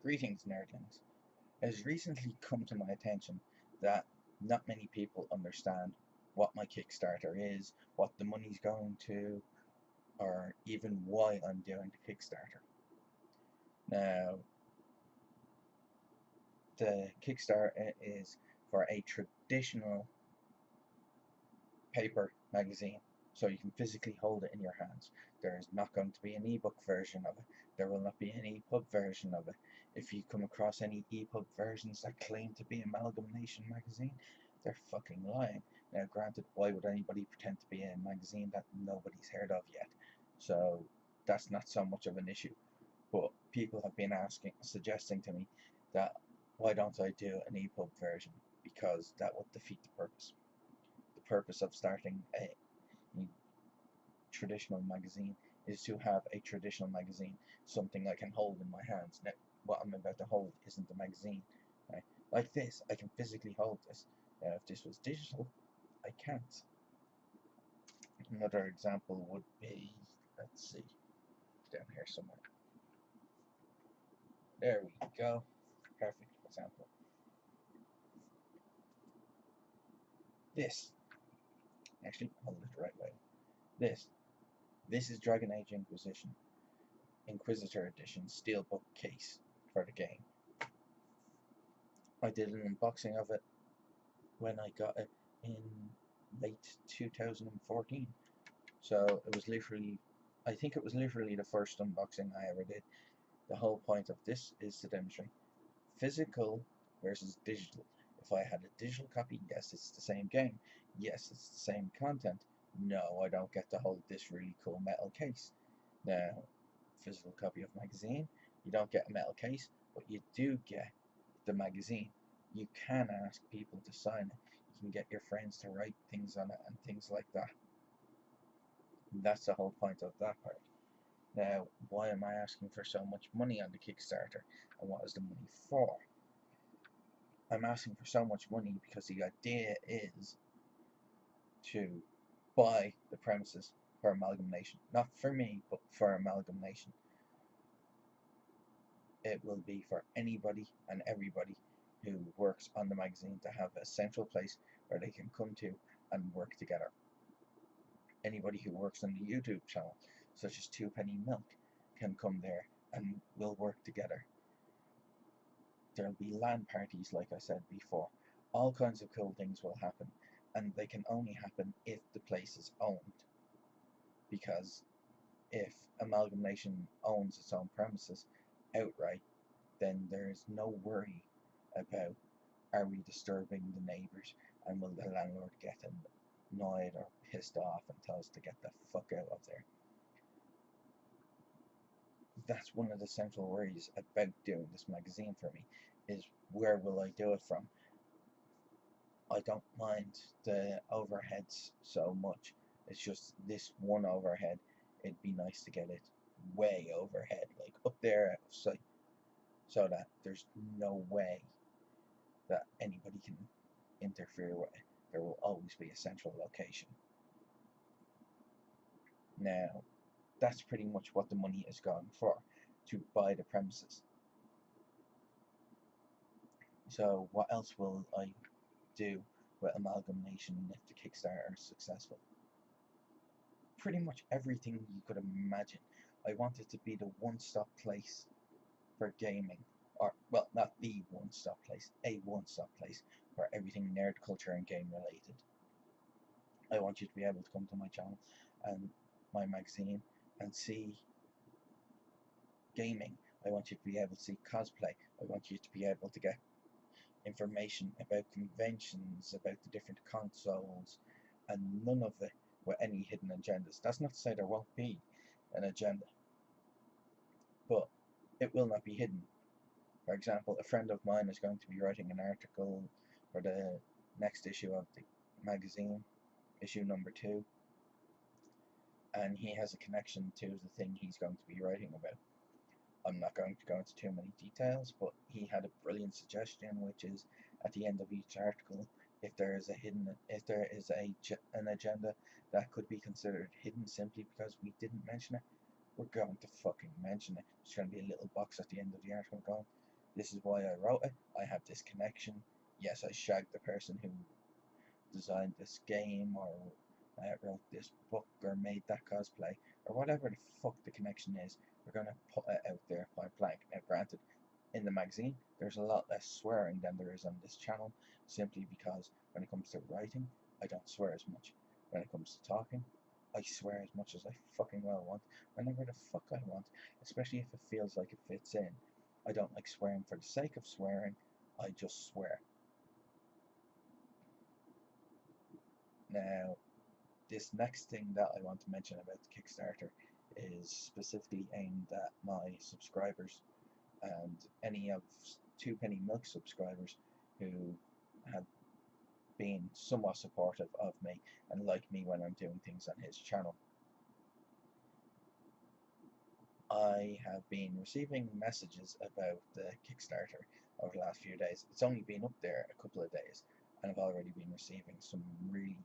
Greetings, nerdlings. It has recently come to my attention that not many people understand what my Kickstarter is, what the money's going to, or even why I'm doing the Kickstarter. Now, the Kickstarter is for a traditional paper magazine, so you can physically hold it in your hands. There is not going to be an ebook version of it. There will not be an EPUB version of it. If you come across any EPUB versions that claim to be AmalgamNation magazine, they're fucking lying. Now, granted, why would anybody pretend to be a magazine that nobody's heard of yet? So that's not so much of an issue. But people have been suggesting to me that why don't I do an EPUB version, because that would defeat the purpose. The purpose of starting a traditional magazine is to have a traditional magazine, something I can hold in my hands. Now, what I'm about to hold isn't a magazine. Right? Like this, I can physically hold this. Now, if this was digital, I can't. Another example would be, let's see, down here somewhere. There we go. Perfect example. This, actually, hold it the right way. This is Dragon Age Inquisitor Edition Steelbook case for the game. I did an unboxing of it when I got it in late 2014. So it was literally, I think it was literally the first unboxing I ever did. The whole point of this is to demonstrate physical versus digital. If I had a digital copy, yes, it's the same game. Yes, it's the same content. No, I don't get to hold this really cool metal case. Now, physical copy of magazine, you don't get a metal case, but you do get the magazine. You can ask people to sign it. You can get your friends to write things on it and things like that. And that's the whole point of that part. Now, why am I asking for so much money on the Kickstarter, and what is the money for? I'm asking for so much money because the idea is to buy the premises for AmalgamNation. Not for me, but for AmalgamNation. It will be for anybody and everybody who works on the magazine to have a central place where they can come to and work together. Anybody who works on the YouTube channel, such as Two Penny Milk, can come there and we'll work together. There'll be LAN parties, like I said before. All kinds of cool things will happen, and they can only happen if the place is owned. Because if AmalgamNation owns its own premises outright, then there's no worry about, are we disturbing the neighbours, and will the landlord get annoyed or pissed off and tell us to get the fuck out of there. That's one of the central worries about doing this magazine for me, is where will I do it from. I don't mind the overheads so much. It's just this one overhead. It'd be nice to get it way overhead, like up there out of sight, so that there's no way that anybody can interfere with it. There will always be a central location. Now, that's pretty much what the money is going for, to buy the premises. So what else will I do with AmalgamNation if the Kickstarter is successful? Pretty much everything you could imagine. I want it to be the one-stop place for gaming. Or, well, not the one-stop place, a one-stop place for everything nerd culture and game related. I want you to be able to come to my channel and my magazine and see gaming. I want you to be able to see cosplay. I want you to be able to get information about conventions, about the different consoles, and none of it with any hidden agendas. That's not to say there won't be an agenda, but it will not be hidden. For example, a friend of mine is going to be writing an article for the next issue of the magazine, issue number 2, and he has a connection to the thing he's going to be writing about. I'm not going to go into too many details, but he had a brilliant suggestion, which is at the end of each article, if there is an agenda that could be considered hidden simply because we didn't mention it, we're going to fucking mention it. There's going to be a little box at the end of the article going, This is why I wrote it. I have this connection. Yes, I shagged the person who designed this game, or wrote this book, or made that cosplay, or whatever the fuck the connection is. We're gonna put it out there point blank. Now, granted, in the magazine, there's a lot less swearing than there is on this channel, simply because when it comes to writing, I don't swear as much. When it comes to talking, I swear as much as I fucking well want, whenever the fuck I want, especially if it feels like it fits in. I don't like swearing for the sake of swearing, I just swear. Now, this next thing that I want to mention about the Kickstarter is specifically aimed at my subscribers and any of Two Penny Milk subscribers who have been somewhat supportive of me and like me when I'm doing things on his channel. I have been receiving messages about the Kickstarter over the last few days. It's only been up there a couple of days, and I've already been receiving some really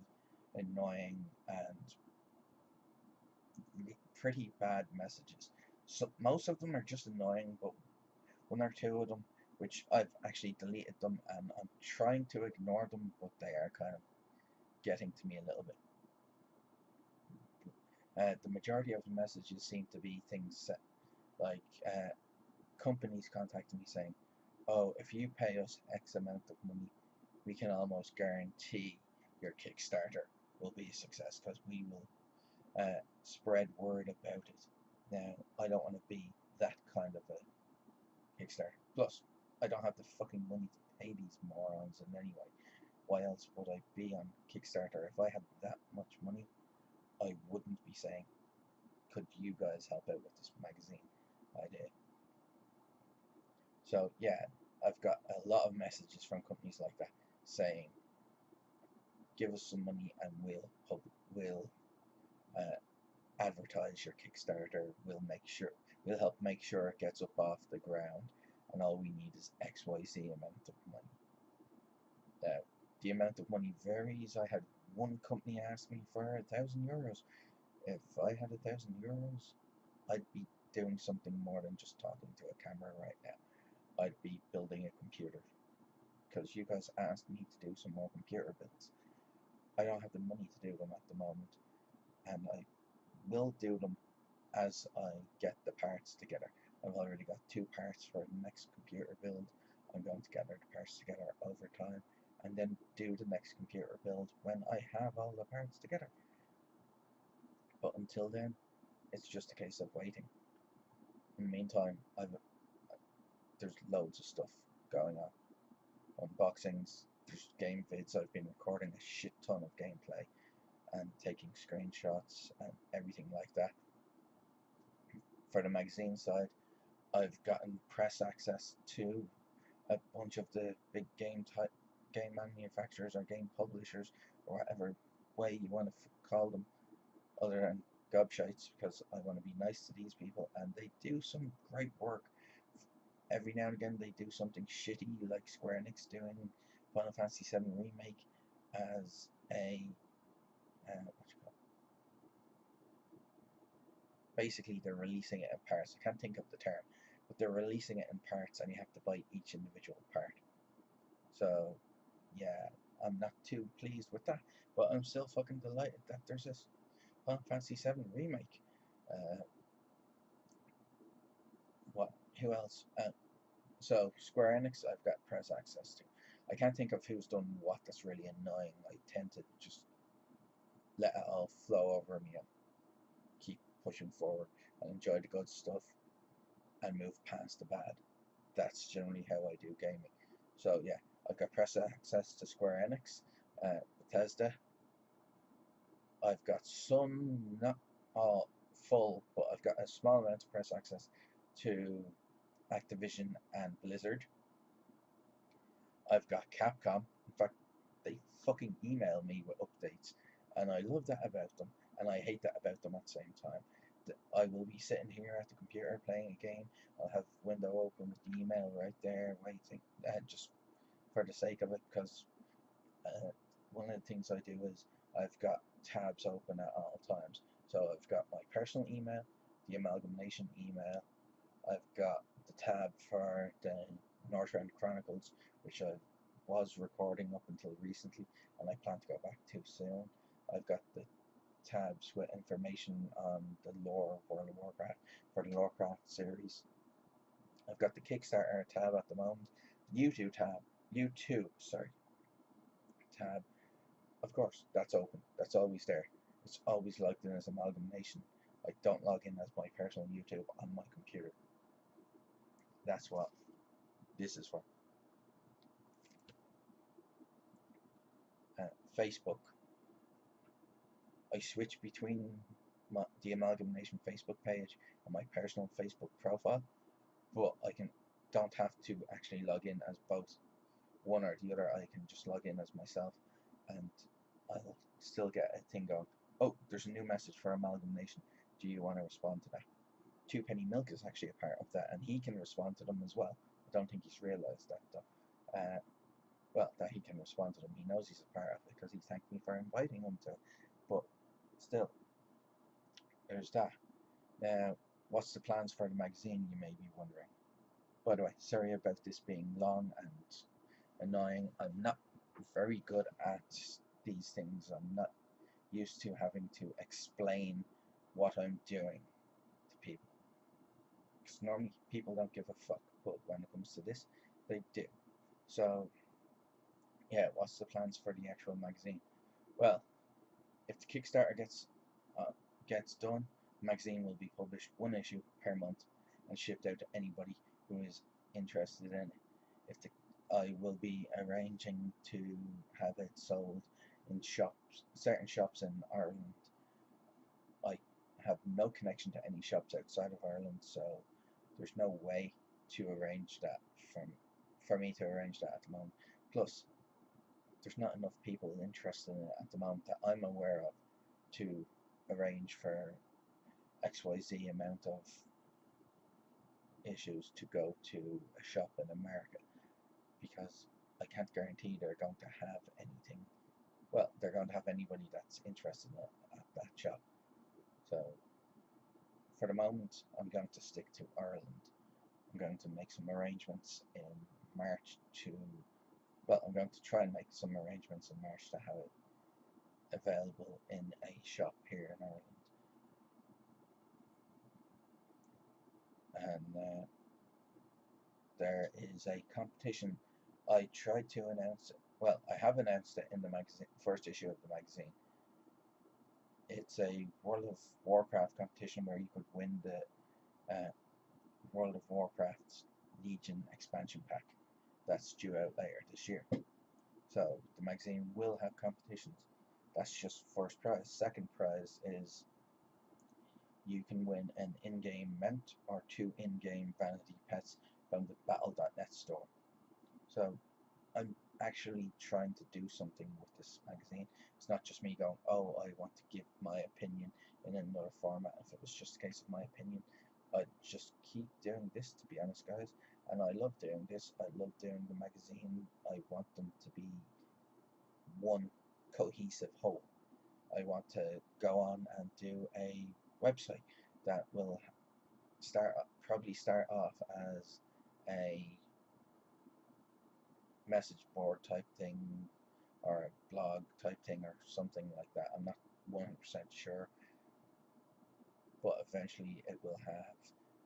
annoying and pretty bad messages. So most of them are just annoying, but one or two of them, which I've actually deleted them, and I'm trying to ignore them, but they are kind of getting to me a little bit. The majority of the messages seem to be things like companies contacting me saying, oh, if you pay us X amount of money, we can almost guarantee your Kickstarter will be a success because we will spread word about it. Now, I don't want to be that kind of a Kickstarter. Plus, I don't have the fucking money to pay these morons in any way. Why else would I be on Kickstarter? If I had that much money, I wouldn't be saying, could you guys help out with this magazine idea? So yeah, I've got a lot of messages from companies like that saying, give us some money and we'll advertise your Kickstarter. We'll help make sure it gets up off the ground, and all we need is XYZ amount of money. Now, the amount of money varies. I had one company ask me for €1,000. If I had €1,000, I'd be doing something more than just talking to a camera right now. I'd be building a computer, because you guys asked me to do some more computer builds. I don't have the money to do them at the moment, and I will do them as I get the parts together. I've already got 2 parts for the next computer build. I'm going to gather the parts together over time, and then do the next computer build when I have all the parts together. But until then, it's just a case of waiting. In the meantime, there's loads of stuff going on. Unboxings, there's game vids. I've been recording a shit ton of gameplay and taking screenshots and everything like that. For the magazine side, I've gotten press access to a bunch of the big game manufacturers or game publishers, or whatever way you want to call them, other than gobshites, because I want to be nice to these people, and they do some great work. Every now and again they do something shitty, like Square Enix doing Final Fantasy VII Remake as a basically they're releasing it in parts. I can't think of the term, but they're releasing it in parts, and you have to buy each individual part. So yeah, I'm not too pleased with that, but I'm still fucking delighted that there's this Final Fantasy VII Remake. Who else? So Square Enix, I've got press access to. I can't think of who's done what that's really annoying. I tend to just let it all flow over me and keep pushing forward and enjoy the good stuff and move past the bad. That's generally how I do gaming. So yeah, I've got press access to Square Enix, Bethesda. I've got some, not all full, but I've got a small amount of press access to Activision and Blizzard. I've got Capcom. In fact, they fucking email me with updates, and I love that about them, and I hate that about them at the same time. I will be sitting here at the computer playing a game. I'll have window open with the email right there, waiting, just for the sake of it, because one of the things I do is I've got tabs open at all times. So I've got my personal email, the AmalgamNation email. I've got the tab for the Northbound Chronicles, which I was recording up until recently, and I plan to go back to soon. I've got the tabs with information on the lore of World of Warcraft for the Lorecraft series. I've got the Kickstarter tab at the moment, the YouTube tab. Of course, that's open. That's always there. It's always logged in as AmalgamNation. I don't log in as my personal YouTube on my computer. That's what this is for. Facebook. I switch between the AmalgamNation Facebook page and my personal Facebook profile, but I don't have to actually log in as both one or the other. I can just log in as myself, and I'll still get a thing going. Oh, there's a new message for AmalgamNation. Do you want to respond to that? Two Penny Milk is actually a part of that, and he can respond to them as well. I don't think he's realised that though. Well, that he can respond to them. He knows he's a part of it because he thanked me for inviting him to. But still, there's that. Now, what's the plans for the magazine, you may be wondering. By the way, sorry about this being long and annoying. I'm not very good at these things. I'm not used to having to explain what I'm doing to people. Because normally people don't give a fuck, but when it comes to this, they do. So, yeah, what's the plans for the actual magazine? Well, if the Kickstarter gets done, the magazine will be published one issue per month and shipped out to anybody who is interested in it. I will be arranging to have it sold in certain shops in Ireland. I have no connection to any shops outside of Ireland, so there's no way to arrange that for me to arrange that at the moment. Plus, there's not enough people interested in it at the moment that I'm aware of to arrange for XYZ amount of issues to go to a shop in America, because I can't guarantee they're going to have anything. Well, they're going to have anybody that's interested in it at that shop. So for the moment, I'm going to stick to Ireland. I'm going to make some arrangements in March I'm going to try and make some arrangements in March to have it available in a shop here in Ireland. And there is a competition. I tried to announce it. Well, I have announced it in the magazine, first issue of the magazine. It's a World of Warcraft competition where you could win the World of Warcraft Legion expansion pack that's due out later this year. So the magazine will have competitions. That's just first prize. Second prize is you can win an in-game mount or 2 in-game vanity pets from the Battle.net store. So I'm actually trying to do something with this magazine. It's not just me going, oh, I want to give my opinion in another format. If it was just a case of my opinion, I'd just keep doing this, to be honest, guys. And I love doing this. I love doing the magazine. I want them to be one cohesive whole. I want to go on and do a website that will probably start off as a message board type thing or a blog type thing or something like that. I'm not 100% sure, but eventually it will have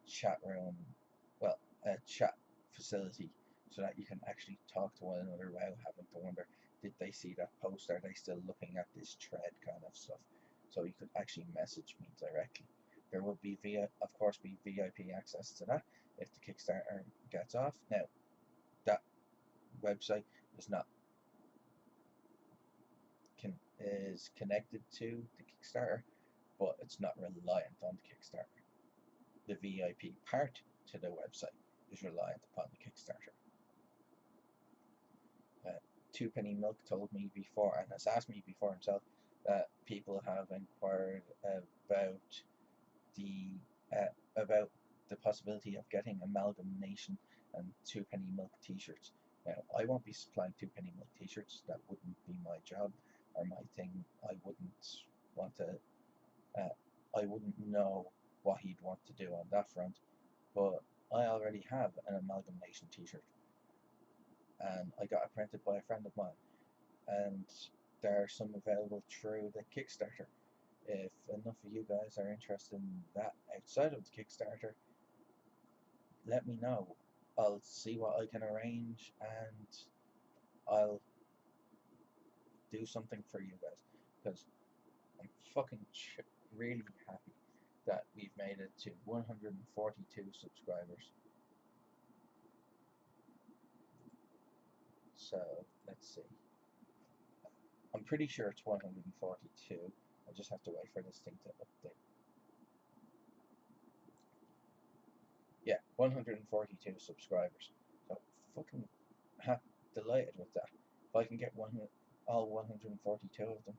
chat room, well, a chat facility so that you can actually talk to one another without having to wonder, did they see that post? Are they still looking at this thread kind of stuff? So you could actually message me directly. There will be of course be VIP access to that if the Kickstarter gets off. Now, that website is not is connected to the Kickstarter, but it's not reliant on the Kickstarter. The VIP part to the website is reliant upon the Kickstarter. Two Penny Milk told me before, and has asked me before himself, that people have inquired about the possibility of getting AmalgamNation and Two Penny Milk t-shirts. Now, I won't be supplying Two Penny Milk t-shirts. That wouldn't be my job or my thing. I wouldn't know what he'd want to do on that front. But I already have an AmalgamNation t-shirt. and I got it printed by a friend of mine, and there are some available through the Kickstarter. If enough of you guys are interested in that outside of the Kickstarter, let me know. I'll see what I can arrange, and I'll do something for you guys, because I'm fucking really happy that we've made it to 142 subscribers. So let's see. I'm pretty sure it's 142. I just have to wait for this thing to update. Yeah, 142 subscribers. So fucking delighted with that. If I can get all 142 of them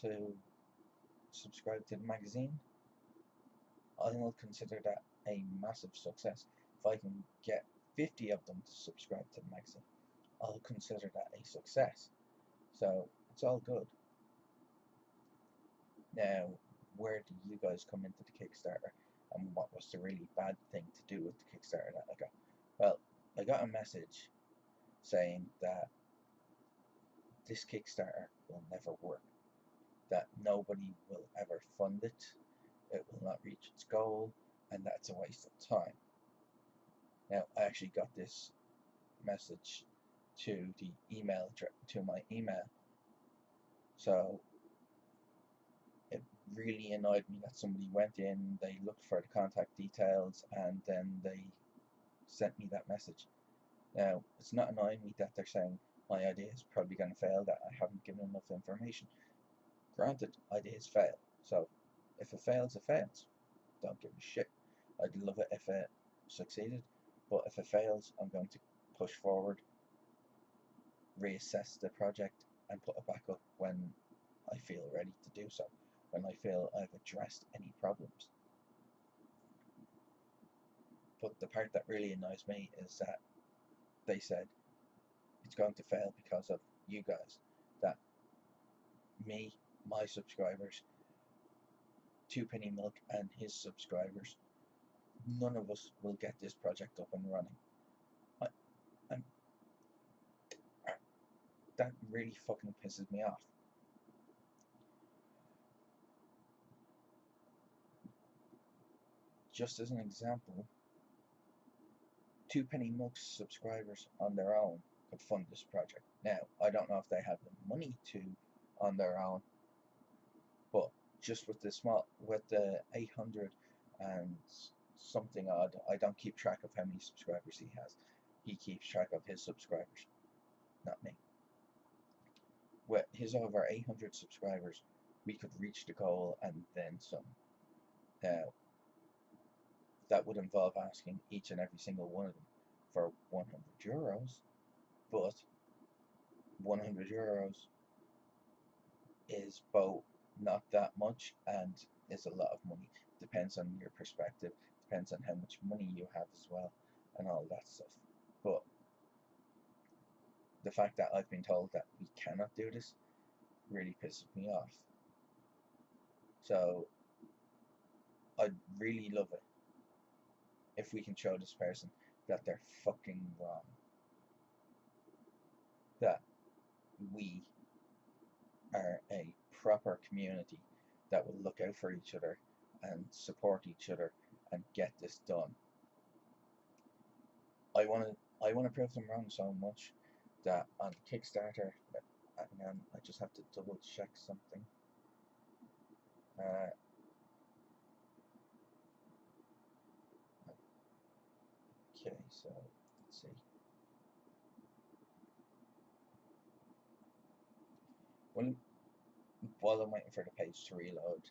to subscribe to the magazine, I'll consider that a massive success. If I can get 50 of them to subscribe to the magazine, I'll consider that a success. So it's all good. Now, where do you guys come into the Kickstarter, and what was the really bad thing to do with the Kickstarter that I got? Well, I got a message saying that this Kickstarter will never work, that nobody will ever fund it, it will not reach its goal, and that's a waste of time. Now, I actually got this message to the email, to my email, so it really annoyed me that somebody went in, they looked for the contact details, and then they sent me that message. Now, it's not annoying me that they're saying my idea is probably going to fail, that I haven't given enough information. Granted, ideas fail, so if it fails, it fails. Don't give a shit. I'd love it if it succeeded, but if it fails, I'm going to push forward, reassess the project, and put it back up when I feel ready to do so, when I feel I've addressed any problems. But the part that really annoys me is that they said it's going to fail because of you guys, that me, my subscribers, Two Penny Milk and his subscribers, none of us will get this project up and running. That really fucking pisses me off. Just as an example, Two Penny Milk's subscribers on their own could fund this project. Now, I don't know if they have the money to on their own, but just with the 800 and something odd, I don't keep track of how many subscribers he has. He keeps track of his subscribers, not me. With his over 800 subscribers, we could reach the goal and then some. Now, that would involve asking each and every single one of them for €100, but €100 is both not that much and is a lot of money. Depends on your perspective, depends on how much money you have as well, and all that stuff. But the fact that I've been told that we cannot do this really pisses me off. So I'd really love it if we can show this person that they're fucking wrong, that we are a proper community that will look out for each other and support each other and get this done. I want to prove them wrong so much that on Kickstarter, and I just have to double check something. Okay, so let's see. While I'm waiting for the page to reload,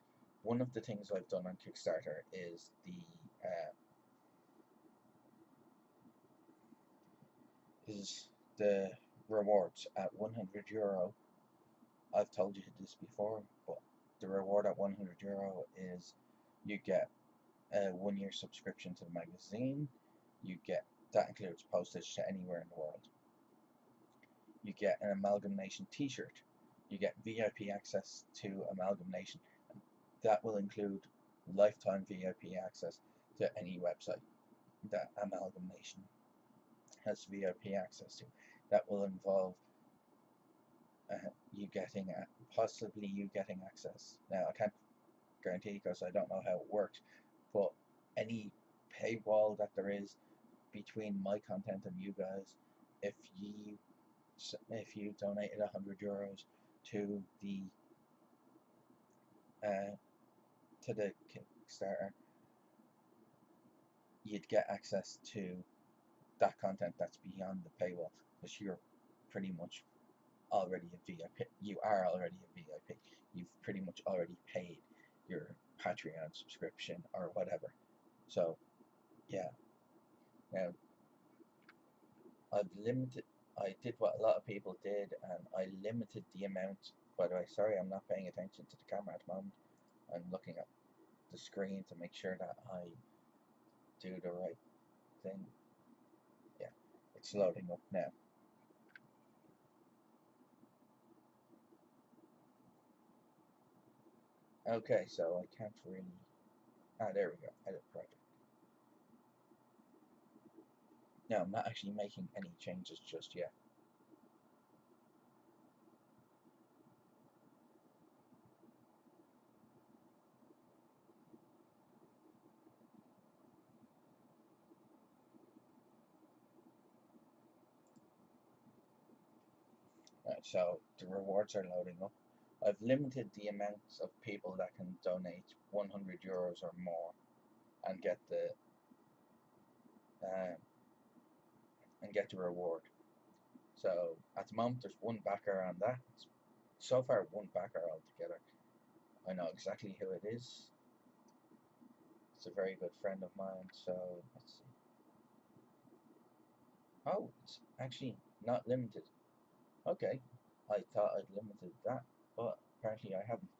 one of the things I've done on Kickstarter is the rewards at €100. I've told you this before, but the reward at €100 is you get a 1-year subscription to the magazine. That includes postage to anywhere in the world. You get an AmalgamNation t-shirt. You get VIP access to AmalgamNation. That will include lifetime VIP access to any website that AmalgamNation has VIP access to. that will involve you getting possibly you getting access. Now I can't guarantee because I don't know how it works, but any paywall that there is between my content and you guys, if you donated €100 to the uh, Kickstarter, you'd get access to that content that's beyond the paywall, because you're pretty much already a VIP. You are already a VIP. You've pretty much already paid your Patreon subscription or whatever. So yeah, now I did what a lot of people did, and I limited the amount. By the way, sorry, I'm not paying attention to the camera at the moment. I'm looking at the screen to make sure that I do the right thing. Yeah, it's loading up now. Okay, so I can't really. There we go. Edit project. No, I'm not actually making any changes just yet. Right, so the rewards are loading up. I've limited the amounts of people that can donate €100 or more and get the uh, reward. So at the moment there's one backer on that. So far one backer altogether. I know exactly who it is. It's a very good friend of mine. So let's see. Oh, it's actually not limited. Okay, I thought I'd limited that, but apparently I haven't.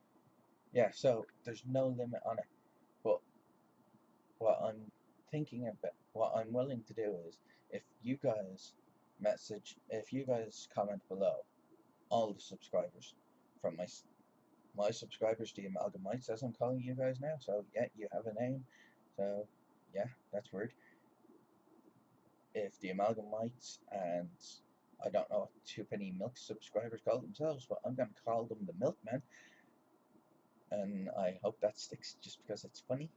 Yeah, so there's no limit on it. But what I'm thinking about, what I'm willing to do is, if you guys comment below, all the subscribers from my subscribers, the Amalgamites, as I'm calling you guys now. So yeah, you have a name. So yeah, that's weird. If the Amalgamites and I don't know what Twopenny Milk subscribers call themselves, but I'm gonna call them the Milkmen, and I hope that sticks just because it's funny.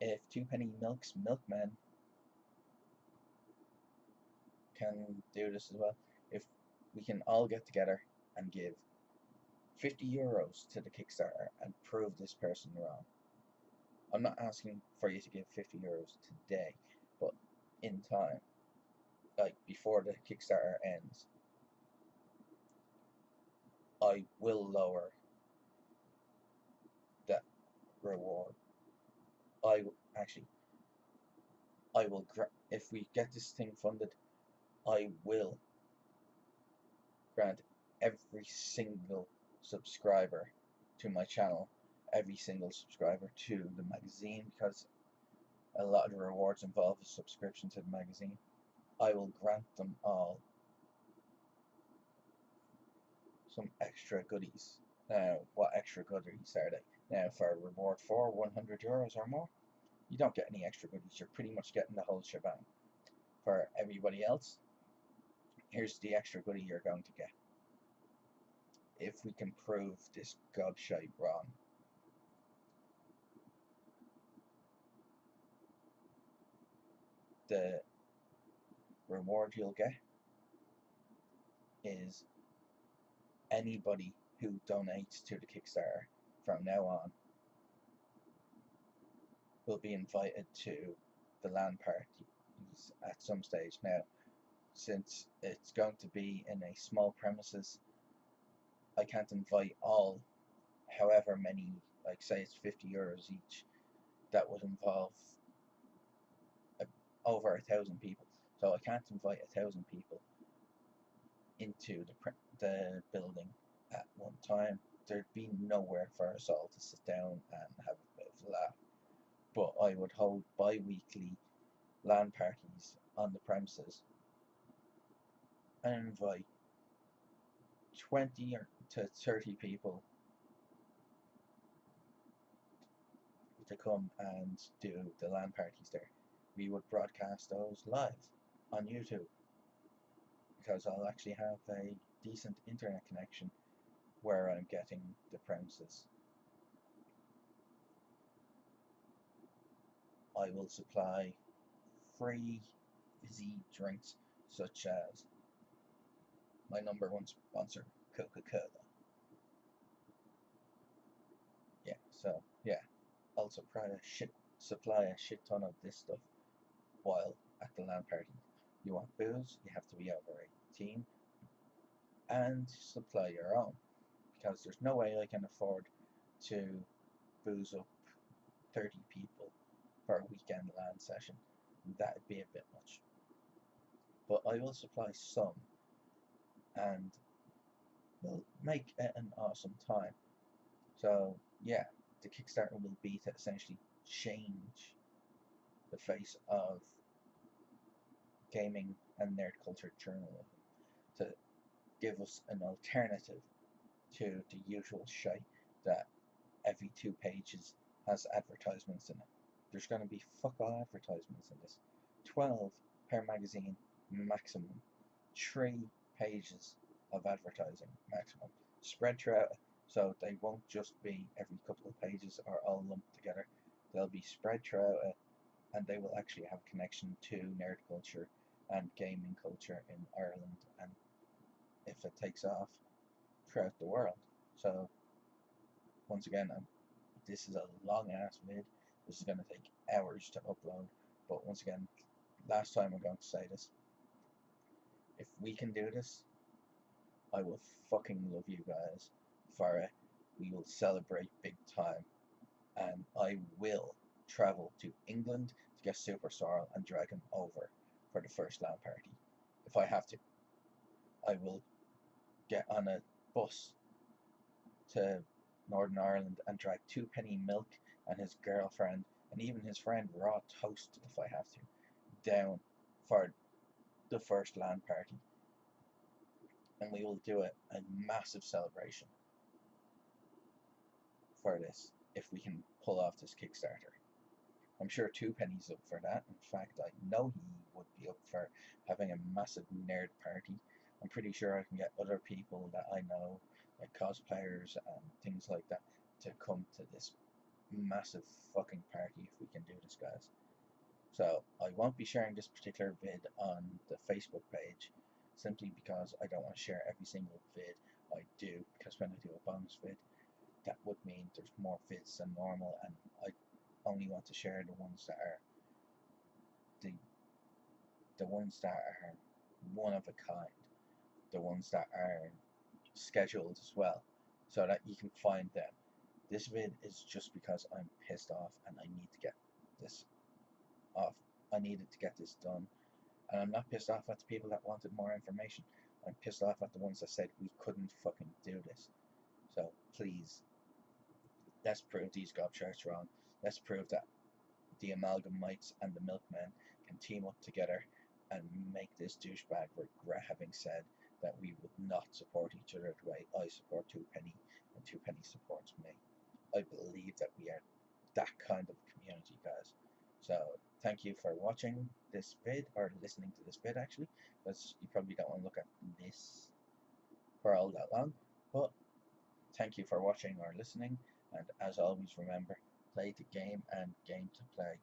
If Twopenny Milk's Milkmen can do this as well, if we can all get together and give €50 to the Kickstarter and prove this person wrong. I'm not asking for you to give €50 today, but in time, like before the Kickstarter ends, I will lower that reward. Actually, I will, if we get this thing funded, I will grant every single subscriber to my channel, every single subscriber to the magazine, because a lot of the rewards involve a subscription to the magazine. I will grant them all some extra goodies. Now, what extra goodies are they? Now, for a reward for €100 or more, you don't get any extra goodies. You're pretty much getting the whole shebang. For everybody else, here's the extra goodie you're going to get. If we can prove this gobshite wrong, the reward you'll get is anybody who donates to the Kickstarter from now on will be invited to the LAN parties at some stage. Now, since it's going to be in a small premises, I can't invite all, however many, like say it's €50 each, that would involve over 1,000 people. So I can't invite 1,000 people into the building at one time. There'd be nowhere for us all to sit down and have a bit of a laugh. But I would hold bi-weekly LAN parties on the premises and invite 20 to 30 people to come and do the LAN parties there. We would broadcast those live on YouTube. because I'll actually have a decent internet connection where I'm getting the premises. I will supply free fizzy drinks such as my number one sponsor, Coca-Cola. Yeah, so yeah, I'll supply a shit ton of this stuff while at the LAN party. You want booze, you have to be over 18 and supply your own, because there's no way I can afford to booze up 30 people for a weekend LAN session. That'd be a bit much. But I will supply some, and we'll make it an awesome time. So yeah, the Kickstarter will be to essentially change the face of gaming and nerd culture journalism, to give us an alternative to the usual shite that every 2 pages has advertisements in it. There's going to be fuck all advertisements in this. 12 per magazine maximum. 3 pages of advertising maximum. Spread throughout, so they won't just be every couple of pages or all lumped together. They'll be spread throughout it, and they will actually have a connection to nerd culture and gaming culture in Ireland, and if it takes off, throughout the world. So once again, this is a long ass vid. This is going to take hours to upload, but once again, last time I'm going to say this: if we can do this, I will fucking love you guys for it. We will celebrate big time, and I will travel to England to get Super Sorrel and drag him over for the first LAN party. If I have to, I will get on a bus to Northern Ireland and drag 2 Penny Milk and his girlfriend and even his friend Raw Toast, if I have to, down for the first LAN party. And we will do a massive celebration for this if we can pull off this Kickstarter. I'm sure 2Penny's up for that. In fact, I know he would be up for having a massive nerd party. I'm pretty sure I can get other people that I know, like cosplayers and things like that, to come to this massive fucking party if we can do this, guys. So I won't be sharing this particular vid on the Facebook page, simply because I don't want to share every single vid I do, because when I do a bonus vid, that would mean there's more vids than normal, and I only want to share the ones that are the ones that are one of a kind, the ones that are scheduled as well, so that you can find them. This vid is just because I'm pissed off and I need to get this off. I needed to get this done, and I'm not pissed off at the people that wanted more information. I'm pissed off at the ones that said we couldn't fucking do this. So please, let's prove these gobshites wrong. Let's prove that the AmalgamNites and the Milkmen can team up together and make this douchebag regret having said that we would not support each other the way I support 2Penny and 2Penny supports me. I believe that we are that kind of community, guys. So thank you for watching this vid, or listening to this vid actually, because you probably don't want to look at this for all that long. But thank you for watching or listening, and as always, remember, play the game and game to play.